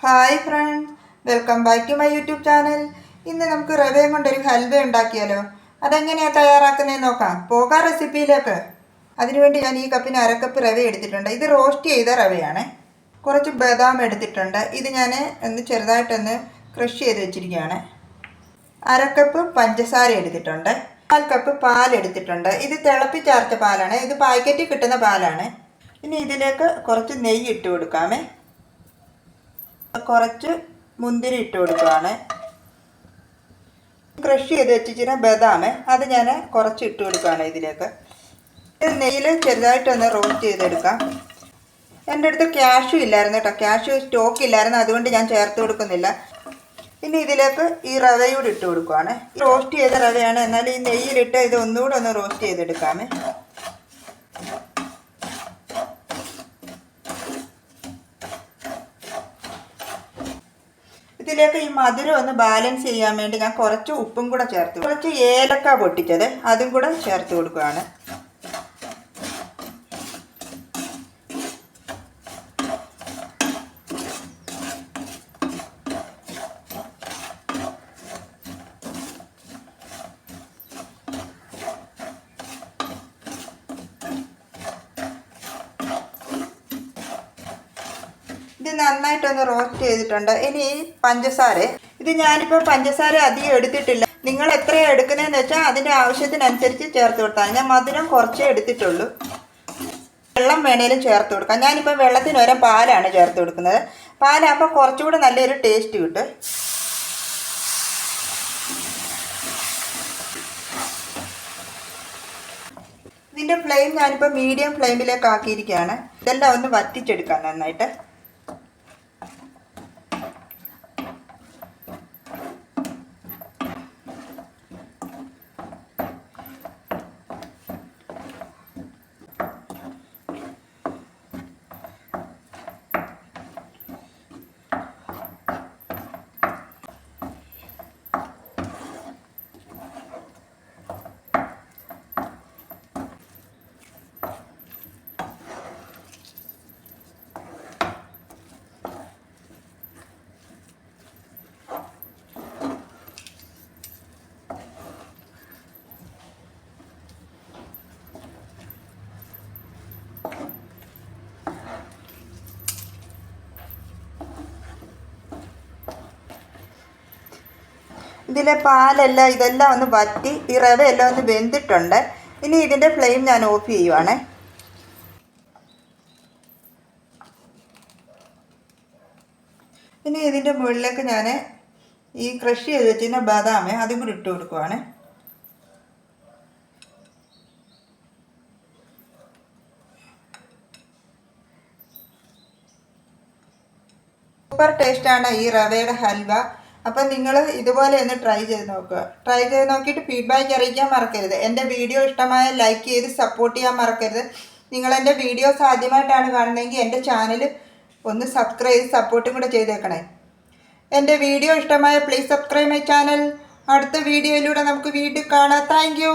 Hi friends, welcome back to my YouTube channel. ഇന്ന് നമുക്ക് റവയും കൊണ്ടൊരു ഹൽവ ഉണ്ടാക്കിയാലോ. അതെങ്ങനെയാണ് തയ്യാറാക്കുന്നതെന്ന് നോക്കാം. പോകാം റെസിപ്പിയിലേക്ക്. അതിനുവേണ്ടി ഞാൻ ഈ കപ്പിന് അരക്കപ്പ് റവ എടുത്തിട്ടുണ്ട്. ഇത് റോസ്റ്റ് ചെയ്ത റവയാണ്. കുറച്ച് ബദാം എടുത്തിട്ടുണ്ട്. ഇത് ഞാൻ ചെറുതായിട്ടൊന്ന് ക്രഷ് ചെയ്ത് വെച്ചിരിക്കുകയാണ്. അരക്കപ്പ് പഞ്ചസാര എടുത്തിട്ടുണ്ട്. 4 കപ്പ് പാൽ എടുത്തിട്ടുണ്ട്. ഇത് തിളപ്പിച്ചാർച്ച പാലാണ്. ഇത് പാക്കറ്റിൽ കിട്ടുന്ന പാലാണ്. ഇനി ഇതിലേക്ക് കുറച്ച് നെയ്യ് ഇട്ട് കൊടുക്കാമേ. കുറച്ച് മുന്തിരി ഇട്ട് കൊടുക്കുകയാണ്. ക്രഷ് ചെയ്ത് വെച്ചിട്ട് ബദാം അത് ഞാൻ കുറച്ച് ഇട്ട് കൊടുക്കുകയാണ് ഇതിലേക്ക്. നെയ്യിൽ ചെറുതായിട്ടൊന്ന് റോസ്റ്റ് ചെയ്തെടുക്കാം. എൻ്റെ അടുത്ത് ക്യാഷ്യൂ ഇല്ലായിരുന്നു കേട്ടോ, ക്യാഷ്യൂ സ്റ്റോക്ക് ഇല്ലായിരുന്നു, അതുകൊണ്ട് ഞാൻ ചേർത്ത് കൊടുക്കുന്നില്ല. ഇനി ഇതിലേക്ക് ഈ റവയൂടെ ഇട്ട് കൊടുക്കുകയാണ്. റോസ്റ്റ് ചെയ്ത റവയാണ്, എന്നാൽ ഈ നെയ്യിലിട്ട് ഇത് ഒന്നുകൂടെ ഒന്ന് റോസ്റ്റ് ചെയ്തെടുക്കാമേ. ഇതിലേക്ക് ഈ മധുരം ഒന്ന് ബാലൻസ് ചെയ്യാൻ വേണ്ടി ഞാൻ കുറച്ച് ഉപ്പും കൂടെ ചേർത്ത്, കുറച്ച് ഏലക്ക പൊട്ടിച്ചത് അതും കൂടെ ചേർത്ത് കൊടുക്കുകയാണ്. ഇത് നന്നായിട്ടൊന്ന് റോസ്റ്റ് ചെയ്തിട്ടുണ്ട്. ഇനി ഈ പഞ്ചസാര, ഇത് ഞാനിപ്പോൾ പഞ്ചസാര അധികം എടുത്തിട്ടില്ല. നിങ്ങൾ എത്രയാണ് എടുക്കുന്നതെന്ന് വെച്ചാൽ അതിൻ്റെ ആവശ്യത്തിനനുസരിച്ച് ചേർത്ത് കൊടുത്താൽ. ഞാൻ മധുരം കുറച്ചേ എടുത്തിട്ടുള്ളൂ. വെള്ളം വേണേലും ചേർത്ത് കൊടുക്കാം. ഞാനിപ്പോൾ വെള്ളത്തിന് പകരം പാലാണ് ചേർത്ത് കൊടുക്കുന്നത്. പാലാകുമ്പോൾ കുറച്ചുകൂടെ നല്ലൊരു ടേസ്റ്റ് കിട്ടും. ഇതിൻ്റെ ഫ്ലെയിം ഞാനിപ്പോൾ മീഡിയം ഫ്ലെയിമിലേക്ക് ആക്കിയിരിക്കുകയാണ്. ഇതെല്ലാം ഒന്ന് വറ്റിച്ചെടുക്കാം നന്നായിട്ട്. ഇതിലെ പാലെല്ലാം ഇതെല്ലാം ഒന്ന് വറ്റി ഈ റവയെല്ലാം ഒന്ന് വെന്തിട്ടുണ്ട്. ഇനി ഇതിൻ്റെ ഫ്ലെയിം ഞാൻ ഓഫ് ചെയ്യുവാണ്. ഇനി ഇതിൻ്റെ മുകളിലേക്ക് ഞാൻ ഈ ക്രഷ് ചെയ്ത് വെച്ചിരുന്ന ബദാം അതും കൂടി ഇട്ട് കൊടുക്കുവാണ്. സൂപ്പർ ടേസ്റ്റാണ് ഈ റവയുടെ ഹൽവ. അപ്പം നിങ്ങൾ ഇതുപോലെ ഒന്ന് ട്രൈ ചെയ്ത് നോക്കുക. ട്രൈ ചെയ്ത് നോക്കിയിട്ട് ഫീഡ്ബാക്ക് അറിയിക്കാൻ മറക്കരുത്. എൻ്റെ വീഡിയോ ഇഷ്ടമായ ലൈക്ക് ചെയ്ത് സപ്പോർട്ട് ചെയ്യാൻ മറക്കരുത്. നിങ്ങൾ എൻ്റെ വീഡിയോസ് ആദ്യമായിട്ടാണ് കാണുന്നതെങ്കിൽ എൻ്റെ ചാനൽ ഒന്ന് സബ്സ്ക്രൈബ് ചെയ്ത് സപ്പോർട്ടും കൂടെ ചെയ്തേക്കണേ. എൻ്റെ വീഡിയോ ഇഷ്ടമായ പ്ലീസ് സബ്സ്ക്രൈബ് മൈ ചാനൽ. അടുത്ത വീഡിയോയിലൂടെ നമുക്ക് വീണ്ടും കാണാം. Thank you.